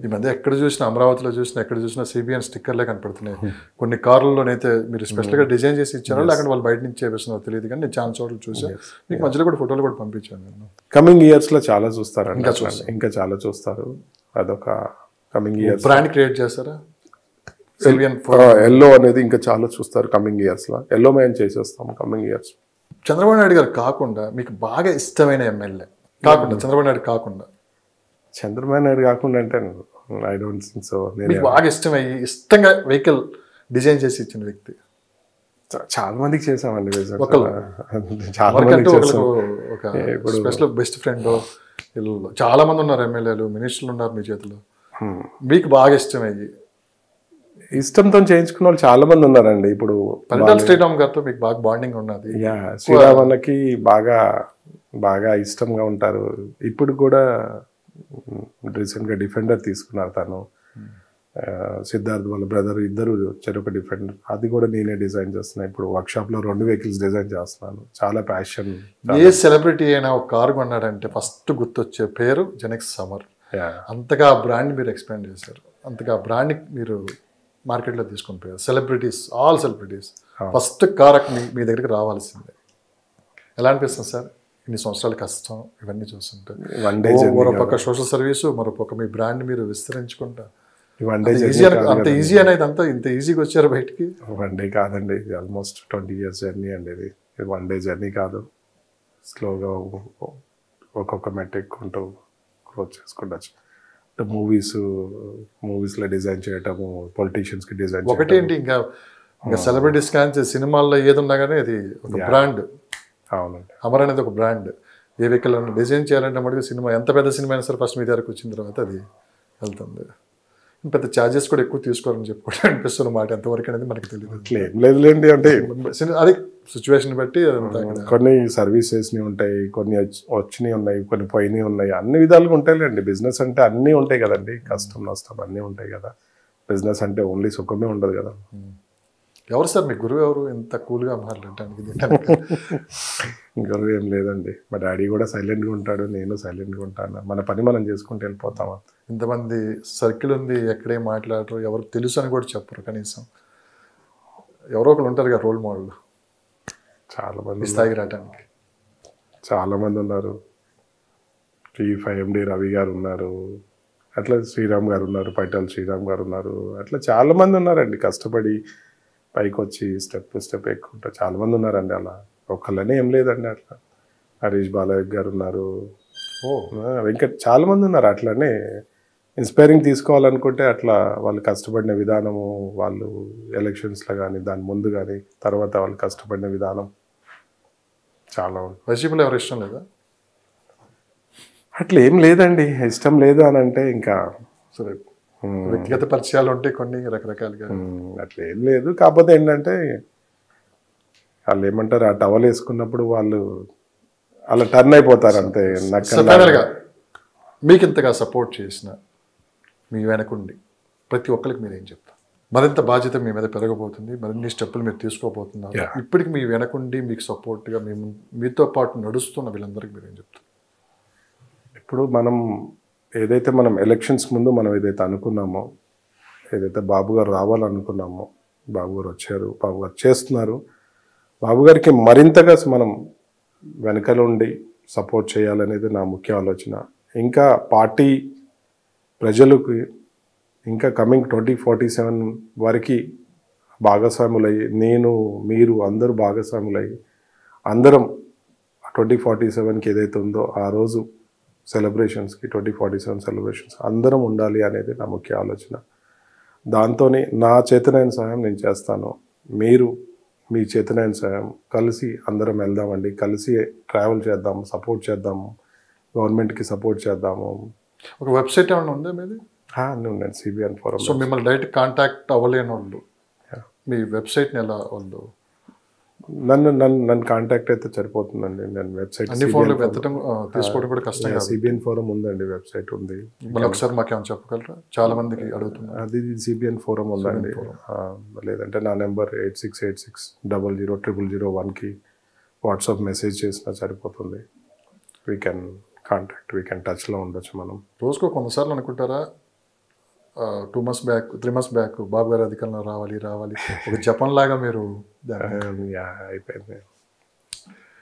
ఈ మధ్య ఎక్కడ చూసినా అమరావతిలో చూసినా ఎక్కడ చూసినా సిబిఎన్ స్టిక్కర్లే కనపడుతున్నాయి. కొన్ని కార్లలోనైతే మీరు స్పెషల్గా డిజైన్ చేసి ఇచ్చారో లేకపోతే వాళ్ళు బయట నుంచి చేపిస్తున్నారో తెలియదు, కానీ నేను చాలా చోట్ల చూసాను. మీకు మధ్యలో కూడా ఫోటోలు కూడా పంపించాను నేను. కమింగ్ ఇయర్స్లో చాలా చూస్తారండి, ఇంకా చాలా చూస్తారు. అదొక కమింగ్ ఇయర్స్ బ్రాండ్ క్రియేట్ చేస్తారా? ఎల్లో అనేది ఇంకా చాలా చూస్తారు కమింగ్ ఇయర్స్లో. ఎల్లో మ్యాన్ చేసేస్తాం కమింగ్ ఇయర్స్. చంద్రబాబు నాయుడు గారు కాకుండా మీకు బాగా ఇష్టమైన ఎమ్మెల్యే కాకుండా, చంద్రబాబు నాయుడు కాకుండా అంటే ఐ డోంట్ థింక్ సో. మీకు బాగా ఇష్టంగా వెహికల్ డిజైన్ చేసి ఇచ్చిన వ్యక్తి? చాలా మందికి చేసామండి, చాలా మందికి స్పెషల్ బెస్ట్ ఫ్రెండ్ చాలా మంది ఉన్నారు, ఎమ్మెల్యేలు మినిస్టర్లు ఉన్నారు మీ చేతిలో. మీకు బాగా ఇష్టంతో చేయించుకున్న వాళ్ళు చాలా మంది ఉన్నారండి. ఇప్పుడు పరిటాల శ్రీరామ్ గారితో మీకు బాగా బాండింగ్ ఉన్నది. శ్రీరామ్ అన్నకి బాగా ఇష్టంగా ఉంటారు. ఇప్పుడు కూడా రీసెంట్గా డిఫెండర్ తీసుకున్నారు తను, సిద్ధార్థ్ వాళ్ళ బ్రదర్ ఇద్దరు చెరొక డిఫెండర్. అది కూడా నేనే డిజైన్ చేస్తున్నాను. ఇప్పుడు వర్క్షాప్లో 2 వెహికల్స్ డిజైన్ చేస్తున్నాను. చాలా ప్యాషన్. ఏ సెలబ్రిటీ అయినా ఒక కారు కొన్నాడంటే ఫస్ట్ గుర్తొచ్చే పేరు జెనెక్స్ సమర్. అంతగా ఆ బ్రాండ్ మీరు ఎక్స్పాండ్ చేశారు, అంతగా ఆ బ్రాండ్ మీరు మార్కెట్లో తీసుకొని పోయారు. Celebrities, all celebrities first car మీ దగ్గరికి రావాల్సిందే. ఎలా అనిపిస్తుంది సార్ ఇన్ని సంవత్సరాల కష్టం ఇవన్నీ చూస్తుంటే? మరొక సోషల్ సర్వీసు, మరొక మీ బ్రాండ్ మీరు విస్తరించుకుంటా అంత ఈజీ అనేది అంతా ఇంత ఈజీగా వచ్చారు బయటికి? 1 డే కాదండి, ఆల్మోస్ట్ 20 years జర్నీ అండి. ఇది 1 day జర్నీ కాదు. స్లోగా ఒక్కొక్క మెట్ ఎక్కుంటూ గ్రోత్ చేసుకుంటచ్చు. మూవీస్లో డిజైన్ చేయటము, పొలిటీషియన్స్కి డిజైన్ ఒకటేంటి, ఇంకా సెలబ్రిటీస్ కానీ సినిమాల్లో ఏది ఉన్నా కానీ అది ఒక బ్రాండ్. అవునండి, అమర్ అనేది ఒక బ్రాండ్. ఏ వెహికల్ డిజైన్ చేయాలంటే మటుకు సినిమా ఎంత పెద్ద సినిమా అయినా సరే ఫస్ట్ మీ దగ్గరకు వచ్చిన తర్వాత అది వెళ్తుంది. పెద్ద ఛార్జెస్ కూడా ఎక్కువ తీసుకోవాలని చెప్పుకోవడం అనిపిస్తున్న మాట ఎంతవరకు అనేది మనకి తెలియదు. లేదులేండి, అంటే అది సిచ్యువేషన్ బట్టి కొన్ని సర్వీసెస్ని ఉంటాయి, కొన్ని వచ్చినాయి ఉన్నాయి, కొన్ని పోయినాయి ఉన్నాయి, అన్ని విధాలుగా ఉంటాయిలేండి. బిజినెస్ అంటే అన్నీ ఉంటాయి కదండి, కష్టం నష్టం అన్నీ ఉంటాయి కదా. బిజినెస్ అంటే ఓన్లీ సుఖమే ఉండదు కదా. ఎవరు సార్ మీ గురువు? ఎవరు ఇంత కూల్గా మాట్లాడటానికి? గురువు ఏం లేదండి, మా డాడీ కూడా సైలెంట్గా ఉంటాడు, నేను సైలెంట్గా ఉంటాను. మన పని మనం చేసుకుంటూ వెళ్ళిపోతామా. ఇంతమంది సర్కిల్ ఉంది, ఎక్కడే మాట్లాడరు, ఎవరికి తెలుసు అని కూడా చెప్పరు కనీసం. ఎవరో ఒకరు ఉంటారు కదా రోల్ మోడల్, చాలా మంది స్థాయికి రావడానికి. చాలా మంది ఉన్నారు. T5 MD రవి గారు ఉన్నారు, అట్లా శ్రీరామ్ గారు ఉన్నారు, పైటాల్ శ్రీరామ్ గారు ఉన్నారు, అట్లా చాలా మంది ఉన్నారండి. కష్టపడి పైకి వచ్చి స్టెప్ స్టెప్ ఎక్కుంటా చాలా మంది ఉన్నారండి. అలా ఒక్కళ్ళనే ఏం లేదండి. అట్లా హరీష్ బాలయ్య గారు ఉన్నారు, వెంకట్, చాలా మంది ఉన్నారు. అట్లనే ఇన్స్పైరింగ్ తీసుకోవాలనుకుంటే అట్లా వాళ్ళు కష్టపడిన విధానము, వాళ్ళు ఎలక్షన్స్లో కానీ దాని ముందు కానీ తర్వాత వాళ్ళు కష్టపడిన విధానం చాలా ఉంది. వైసీపీలో ఎవరు ఇష్టం లేదా? అట్లా ఏం లేదండి, ఇష్టం లేదు అని అంటే ఇంకా సరే వ్యక్తిగత పరిచయాలు ఉంటాయి కొన్ని రకరకాలుగా, అట్లా ఏం లేదు. కాకపోతే ఏంటంటే వాళ్ళు ఏమంటారు, ఆ టవల్ వేసుకున్నప్పుడు వాళ్ళు అలా టర్న్ అయిపోతారు అంతే. మీకు ఇంతగా సపోర్ట్ చేసిన మీ వెనకుండి ప్రతి ఒక్కరికి మీరు ఏం చెప్తారు? మరింత బాధ్యత మీ మీద పెరగబోతుంది, మరిన్ని స్టెప్పులు మీరు తీసుకోబోతున్నారు. ఇప్పటికి మీ వెనకుండి మీకు సపోర్ట్గా మీతో పాటు నడుస్తున్న వీళ్ళందరికీ మీరు ఏం చెప్తారు? ఇప్పుడు ఏదైతే మనం ఎలక్షన్స్ ముందు మనం ఏదైతే అనుకున్నామో, ఏదైతే బాబు గారు రావాలనుకున్నామో, బాబు గారు వచ్చారు, బాబు గారు చేస్తున్నారు. బాబు గారికి మరింతగా మనం వెనకలో ఉండి సపోర్ట్ చేయాలనేది నా ముఖ్య ఆలోచన. ఇంకా పార్టీ ప్రజలకు ఇంకా కమింగ్ 2047 వరకు భాగస్వాములయ్యి, నేను మీరు అందరూ భాగస్వాములయ్యి అందరం 2047కి ఏదైతే ఉందో ఆ రోజు సెలబ్రేషన్స్కి, 2047 సెలబ్రేషన్స్ అందరం ఉండాలి అనేది నా ముఖ్య ఆలోచన. దాంతోనే నా చేతనైన సహాయం నేను చేస్తాను, మీరు మీ చేతనైన సహాయం, కలిసి అందరం వెళ్దామండి, కలిసి ట్రావెల్ చేద్దాము, సపోర్ట్ చేద్దాము, గవర్నమెంట్కి సపోర్ట్ చేద్దాము. ఒక వెబ్సైట్ ఏమైనా ఉందా మీది? అన్నీ ఉన్నాను, CBN ఫోరం. సో మిమ్మల్ని డైరెక్ట్ కాంటాక్ట్ అవ్వలేని వాళ్ళు మీ వెబ్సైట్ని ఎలా వాళ్ళు నన్ను కాంటాక్ట్ అయితే సరిపోతుందండి. నేను వెబ్సైట్ తీసుకోవడం కూడా కష్టం. CBN ఫోరం ఉందండి, వెబ్సైట్ ఉంది. మళ్ళీ ఒకసారి మాకేమైనా చెప్పగలరా? చాలా మందికి అడుగుతున్నారు. అది CBN ఫోరం ఉందండి. లేదంటే నా నెంబర్ 8686000001కి వాట్సాప్ మెసేజ్ చేసినా సరిపోతుంది. We can contact, we can టచ్లో ఉండొచ్చు మనం. రోజుకో కొంతసార్లు అనుకుంటారా 2 months బ్యాక్ 3 months బ్యాక్ బాబు గారు అధికారంలో రావాలి ఒక జపం లాగా మీరు అయిపోయింది.